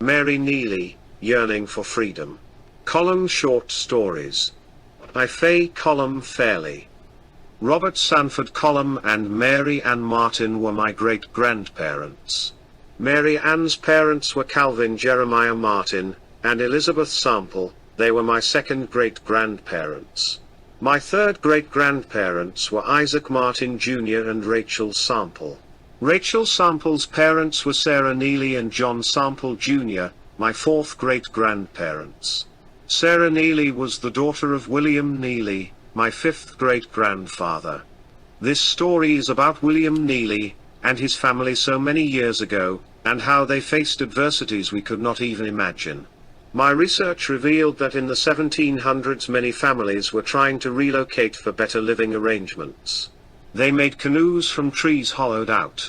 Mary Neely, Yearning for Freedom. Column Short Stories. By Faye Column Fairley. Robert Sanford Column and Mary Ann Martin were my great-grandparents. Mary Ann's parents were Calvin Jeremiah Martin and Elizabeth Sample. They were my second great-grandparents. My third great-grandparents were Isaac Martin Jr. and Rachel Sample. Rachel Sample's parents were Sarah Neely and John Sample Jr., my fourth great-grandparents. Sarah Neely was the daughter of William Neely, my fifth great-grandfather. This story is about William Neely and his family so many years ago, and how they faced adversities we could not even imagine. My research revealed that in the 1700s many families were trying to relocate for better living arrangements. They made canoes from trees hollowed out.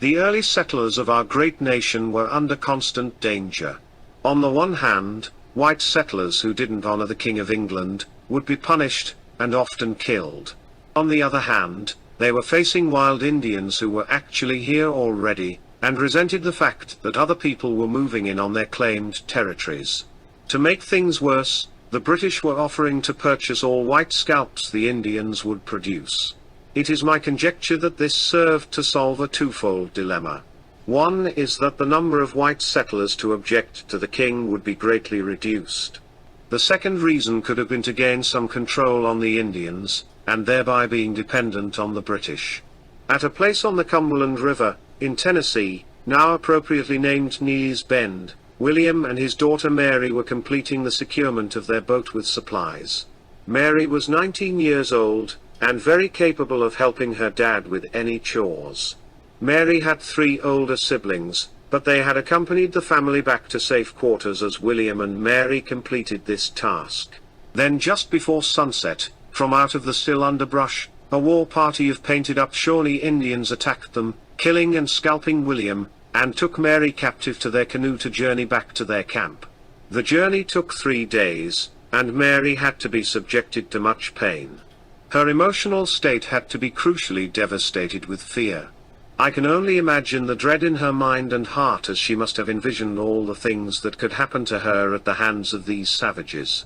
The early settlers of our great nation were under constant danger. On the one hand, white settlers who didn't honor the King of England would be punished and often killed. On the other hand, they were facing wild Indians who were actually here already, and resented the fact that other people were moving in on their claimed territories. To make things worse, the British were offering to purchase all white scalps the Indians would produce. It is my conjecture that this served to solve a twofold dilemma. One is that the number of white settlers to object to the king would be greatly reduced. The second reason could have been to gain some control on the Indians, and thereby being dependent on the British. At a place on the Cumberland River, in Tennessee, now appropriately named Neely's Bend, William and his daughter Mary were completing the securement of their boat with supplies. Mary was 19 years old, and very capable of helping her dad with any chores. Mary had 3 older siblings, but they had accompanied the family back to safe quarters as William and Mary completed this task. Then just before sunset, from out of the still underbrush, a war party of painted-up Shawnee Indians attacked them, killing and scalping William, and took Mary captive to their canoe to journey back to their camp. The journey took 3 days, and Mary had to be subjected to much pain. Her emotional state had to be crucially devastated with fear. I can only imagine the dread in her mind and heart as she must have envisioned all the things that could happen to her at the hands of these savages.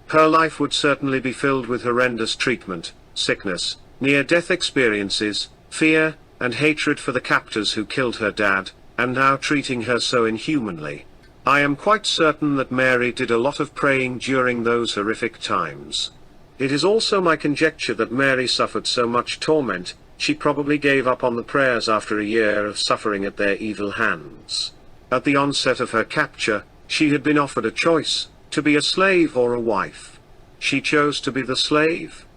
Her life would certainly be filled with horrendous treatment, sickness, near-death experiences, fear, and hatred for the captors who killed her dad, and now treating her so inhumanly. I am quite certain that Mary did a lot of praying during those horrific times. It is also my conjecture that Mary suffered so much torment, she probably gave up on the prayers after a year of suffering at their evil hands. At the onset of her capture, she had been offered a choice, to be a slave or a wife. She chose to be the slave.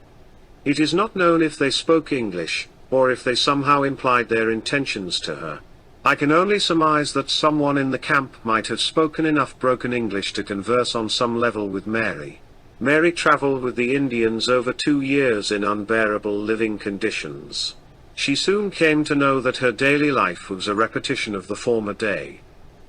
It is not known if they spoke English, or if they somehow implied their intentions to her. I can only surmise that someone in the camp might have spoken enough broken English to converse on some level with Mary. Mary traveled with the Indians over 2 years in unbearable living conditions. She soon came to know that her daily life was a repetition of the former day.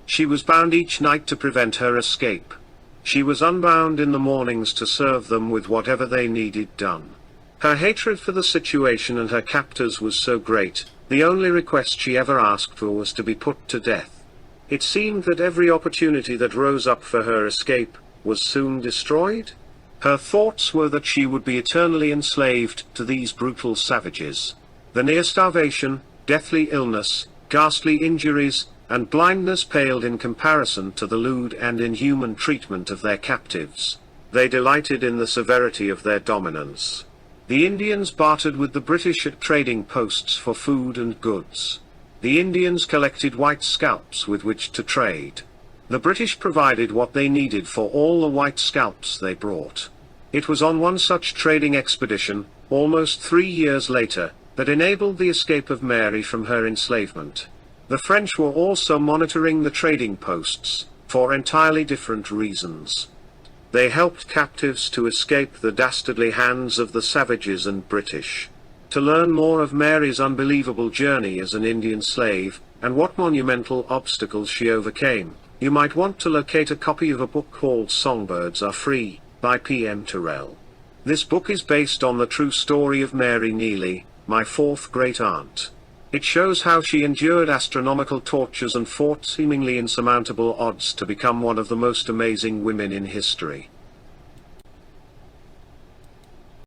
She was bound each night to prevent her escape. She was unbound in the mornings to serve them with whatever they needed done. Her hatred for the situation and her captors was so great, the only request she ever asked for was to be put to death. It seemed that every opportunity that rose up for her escape was soon destroyed. Her thoughts were that she would be eternally enslaved to these brutal savages. The near starvation, deathly illness, ghastly injuries, and blindness paled in comparison to the lewd and inhuman treatment of their captives. They delighted in the severity of their dominance. The Indians bartered with the British at trading posts for food and goods. The Indians collected white scalps with which to trade. The British provided what they needed for all the white scalps they brought. It was on one such trading expedition, almost 3 years later, that enabled the escape of Mary from her enslavement. The French were also monitoring the trading posts, for entirely different reasons. They helped captives to escape the dastardly hands of the savages and British. To learn more of Mary's unbelievable journey as an Indian slave, and what monumental obstacles she overcame, you might want to locate a copy of a book called Songbirds Are Free, by P.M. Terrell. This book is based on the true story of Mary Neely, my fourth great-aunt. It shows how she endured astronomical tortures and fought seemingly insurmountable odds to become one of the most amazing women in history.